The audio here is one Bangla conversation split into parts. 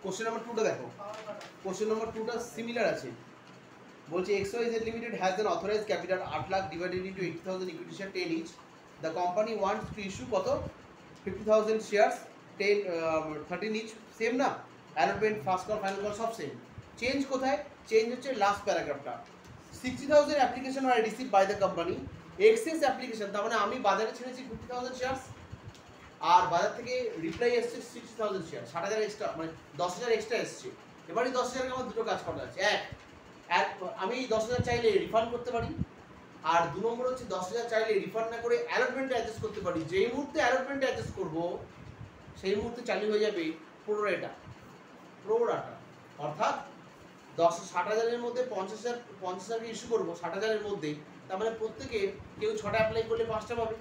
কোশ্চেন নাম্বার 2টা দেখো, কোশ্চেন নাম্বার 2টা সিমিলার আছে। বলছে XYZ limited has an authorised capital 8 lakh divided into 80,000 equity share 10 each. The company wants to issue কত 50,000 শেয়ারস 10 13 ইচ। সেম না, allotment first call final call সব সেম। চেঞ্জ কোথায়? চেঞ্জ হচ্ছে লাস্ট প্যারাগ্রাফটা। 60,000 অ্যাপ্লিকেশন আর receive by the company. Excess application, তার মানে আমি বাজারে ছেড়েছি 50,000 শেয়ারস, আর বাজার থেকে রিপ্লাই এসছে 60,000 শেয়ার, 60,000 এক্সট্রা, মানে 10,000 এক্সট্রা এসছে। এবারে 10,000 আমার দুটো কাজ করা আছে। এক, আমি 10,000 চাইলে রিফান্ড করতে পারি, আর 2 নম্বর হচ্ছে 10,000 চাইলে রিফান্ড না করে অ্যালটমেন্টে অ্যাডজাস্ট করতে পারি। যেই মুহূর্তে অ্যালটমেন্টে অ্যাডজাস্ট করবো সেই মুহূর্তে চালু হয়ে যাবে প্রোরেটা। অর্থাৎ 60,000-এর মধ্যে 50,000 ইস্যু করবো 60,000-এর মধ্যে, তার মানে প্রত্যেকে কেউ 6টা অ্যাপ্লাই করলে 5টা পাবে,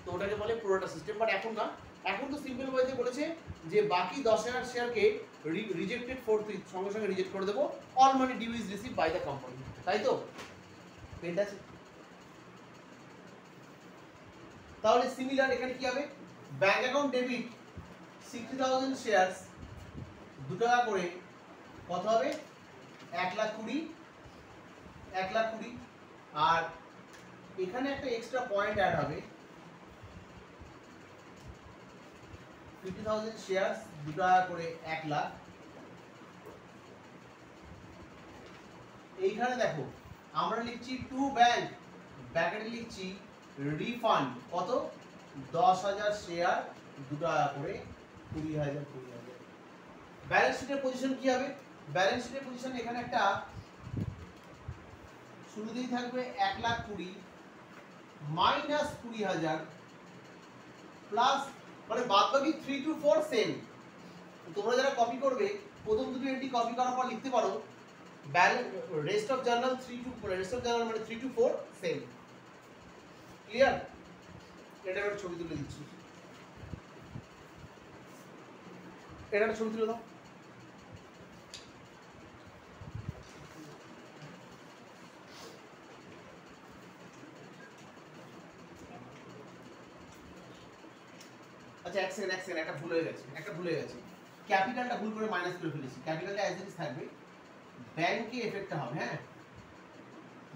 তো ওটাকে বলে প্রোরেটা সিস্টেম। বাট এখন না, এখন তো সিম্পল ওয়েতে বলেছে যে বাকি 10,000 শেয়ারকে রিজেক্টেড ফোর্থ উইথ, সঙ্গে সঙ্গে রিজেক্ট করে দেবো। All money due is receive by the company, তাই তো? পেনটা আছে। তাহলে সিমিলার এখানে কি হবে? ব্যাংক অ্যাকাউন্ট ডেবিট 60,000 শেয়ারস 2 টাকা করে, কত হবে? 1,20,000। আর এখানে একটা এক্সট্রা পয়েন্ট অ্যাড হবে, 50,000 শেয়ারস 2 টাকা করে 1,00,000। এইখানে দেখো আমরা লিখছি টু ব্যাংক, ব্র্যাকেটে লিখছি রিফান্ড কত 10,000 শেয়ার 2 টাকা করে 20,000। ব্যালেন্স শিটের পজিশন কি হবে? ব্যালেন্স শিটের পজিশন এখানে একটা শুরুতেই থাকবে 1,20,000 মাইনাস 20,000 প্লাস, মানে বাদবাকি 3 to 4 সেম। তোমরা যারা কপি করবে প্রথম দুটো এন্ট্রি কপি করার পর লিখতে পারো rest of journal 3 to 4, rest of journal মানে 3 to 4 সেম। ক্লিয়ার? এটা একটা ছবি তুলে দিচ্ছি, এটা একটা ছবি তুলে দাও। আচ্ছা এক সেকেন্ড একটা ভুল হয়ে গেছে, ক্যাপিটালটা ভুল করে মাইনাস করে ফেলেছি। ক্যাপিটালটা অ্যাজ ইট ইজ থাকবে, ব্যাংকে এফেক্টটা হবে। হ্যাঁ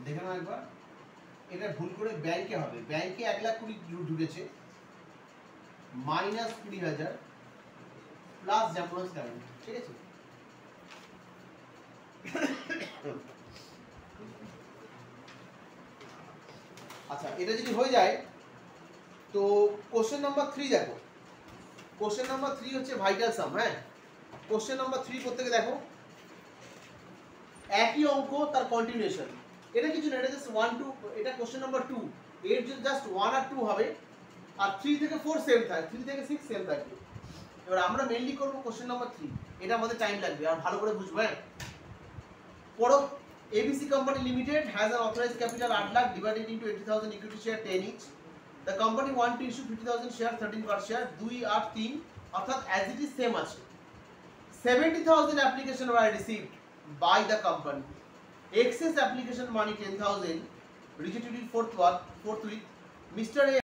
দেখে নাও একবার, এটা ভুল করে ব্যাংকে হবে। ব্যাংকে 1,20,000 ঢুকেছে, মাইনাস 20,000 প্লাস যেমন আছে তেমন, ঠিক আছে? আচ্ছা এটা যদি হয়ে যায় তো কোশ্চেন নাম্বার 3 দেখো। কোশ্চেন নাম্বার 3 হচ্ছে ভাইটাল সাম। হ্যাঁ, কোশ্চেন নাম্বার 3 প্রত্যেকে দেখো, একই অঙ্ক তার কন্টিনিউশন। এটা কিছু না, এটা জাস্ট 1 2, এটা কোশ্চেন নাম্বার 2, এর যদি জাস্ট 1 আর 2 হবে, আর 3 থেকে 4 সেম থাকে, 3 থেকে 6 সেম থাকবে। এবার আমরা মেইনলি করব কোশ্চেন নাম্বার 3, এটা আমাদের টাইম লাগবে আর ভালো করে বুঝবো। হ্যাঁ পড়ো। ABC Company Limited has an authorized capital 8 lakh divided into 80,000 equity share 10 each. The company want to issue 50,000 shares 13 per share 2 8 3, অর্থাৎ as it is same আছে। 70,000 application were received by the company. Excess application money 10,000 rejected in fourth week. Mr. A